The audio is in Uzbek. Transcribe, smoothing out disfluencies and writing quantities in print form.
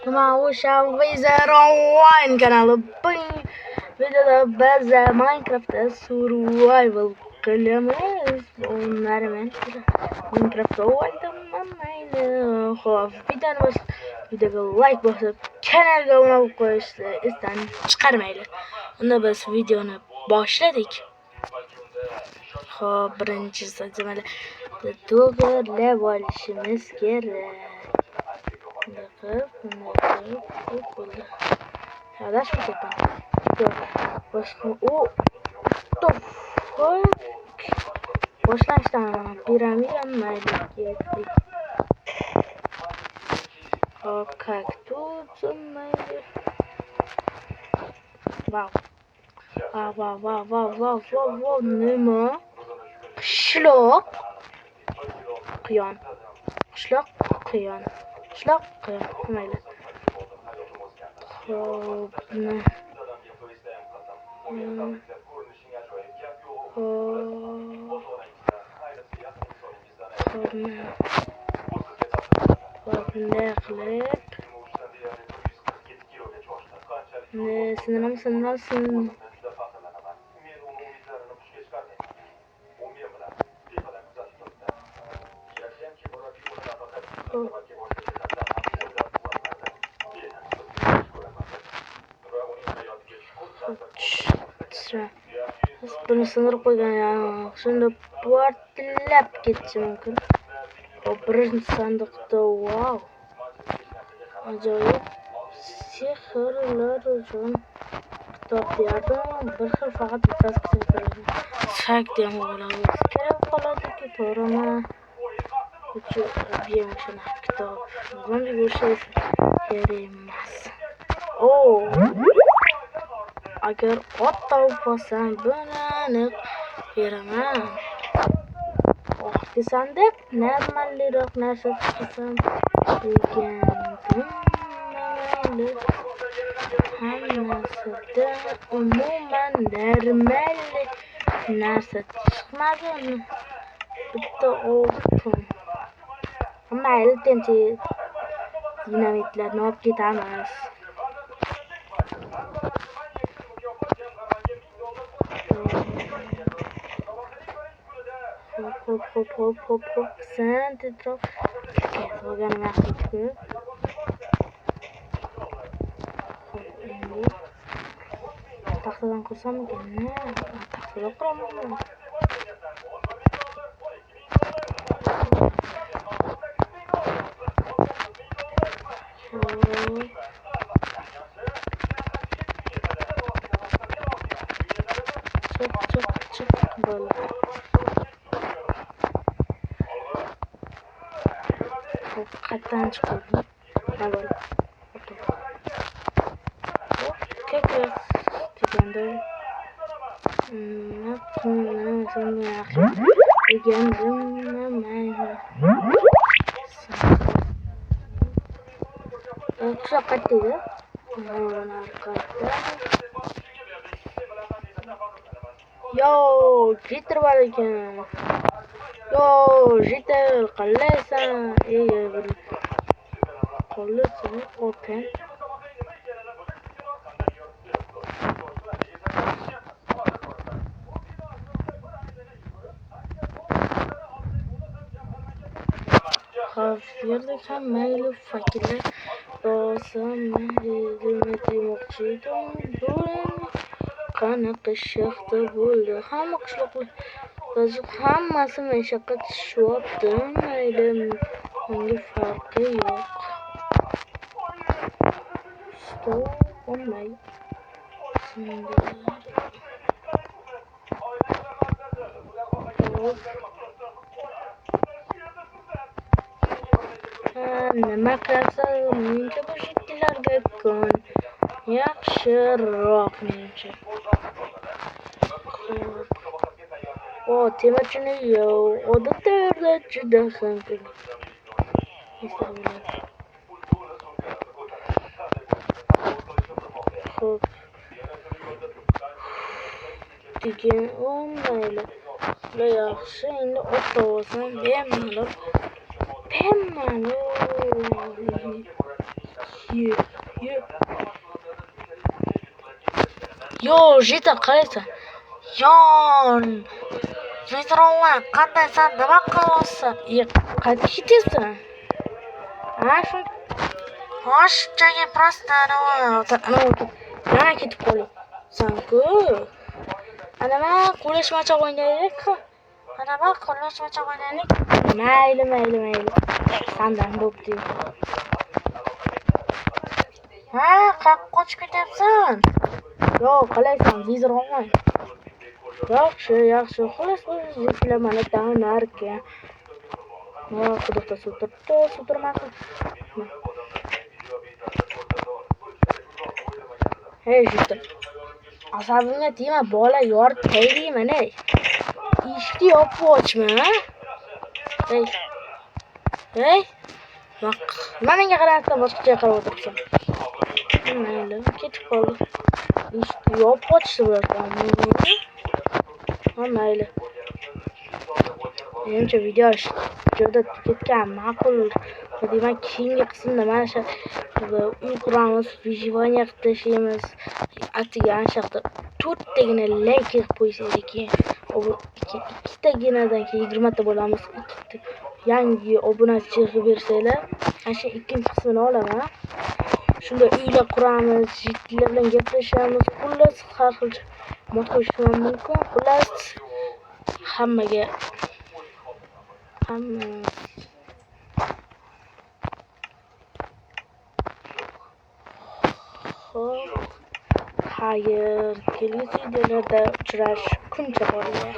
Nima o'sha Wizard Online kanali. Bu videoda biz Minecraftda survival qilamiz. Minecraftda o'ynamaydi. Xo'p, videoga like bosib, kanalga obuna bo'lib qo'yishni esdan chiqarmaylik. Unda biz videoni boshladik. Xo'p, birinchi so'zimada to'g'irlab olishimiz kerak. Bo'ldi. Adashib ketdim. Boshqa boshlashdan piramida mayli ketdik. Hop, kaktus mayli. Wow, nima? Qishloq quyon. Mayli. Xo'p, sindiram. Buni sindirib qo'ygan shunda portlab ketishi mumkin. Hop, birinchi sandiqda wow. Ajoyib sehrlar uchun kitob berdim. Bir xil faqat bittasi kerak. Sakti ham bo'ladi. Kerak qoladiki, to'g'rimi? Uchun shuna kitob. Zombi go'shti kerak emas. Agar ot topib olsam, buni beraman. Desanda normalroq narsa chiqsam degandim. Hammasida umuman normal narsa chiqmadi. Bitta oldim. Mayli, tinch dinamitlarni olib ketamiz. Hop. Sen titrab ketgan vaqtda. Taxtadan qursam ekan. Taxtadan quraman. Çık böyle. Kattan çıkalım. Böyle. Tekrar tiganda. Yo, jitter var ekan. Yo, jitter qalaysan? Qalaysan? Open. Yerda ham mayli fakirlar bo'lsam demoqchi edim. Qanaqa shaxta bo'ldi. Hamma qishloqlar hammasi mashaqqat tushyapti. Mayli, unga farqi yo'q. Stol olmaydi. Nima qilsam, menga bu shekillarga kun yaxshiroq menimcha. Temirchini odatda juda ham ko'p. Xo'p. Degan olmaydi. Yaxshi, endi ot olsam bemalol Pemman. Yo, Jita qaraysan. Yon. Metrolar qandaysan, nima qilyapsan? Qayerga ketyapsan? Shu shunchaki просто yana ketib qolibsan-ku. Anava qo'lashmacha o'ynaylik. Mayli. Sandan bo'pti. Qayerga qochib ketyapsan? Yo, qalaysan, vizor olmay. Yaxshi. Xo'las, yuklamani tanarka. Quduqda suturmasin. Hey, Jita. Asabimga tegma, bola yorib qo'ydingmi, ne? Eshikni yopib ochma. Hey. Menga qarasdan boshqacha qarab o'tiribsan. Mayli, ketib qoldi. Eshikni yopib ochsa bo'ladi. Mayli. Menimcha videoda ketgan ma'qul. Demak, keyingi qismda mana shu uy quramiz, vyijivaniya qilib tashlaymiz. Atiga anshaqda 4 tagina like qilib qo'ysangiz keyin ikkitaginadan keyin 20 ta bo'lamiz. Yangi obunachi chiqib bersanglar, ana shu ikkinchi qismini olaman. Shunda uylar quramiz, yigitlar bilan gaplashamiz. Xullas, har xil mod qo'yishim mumkin. Xullas, hammaga xayr, kelgusi videolarda uchrashguncha bo'linglar.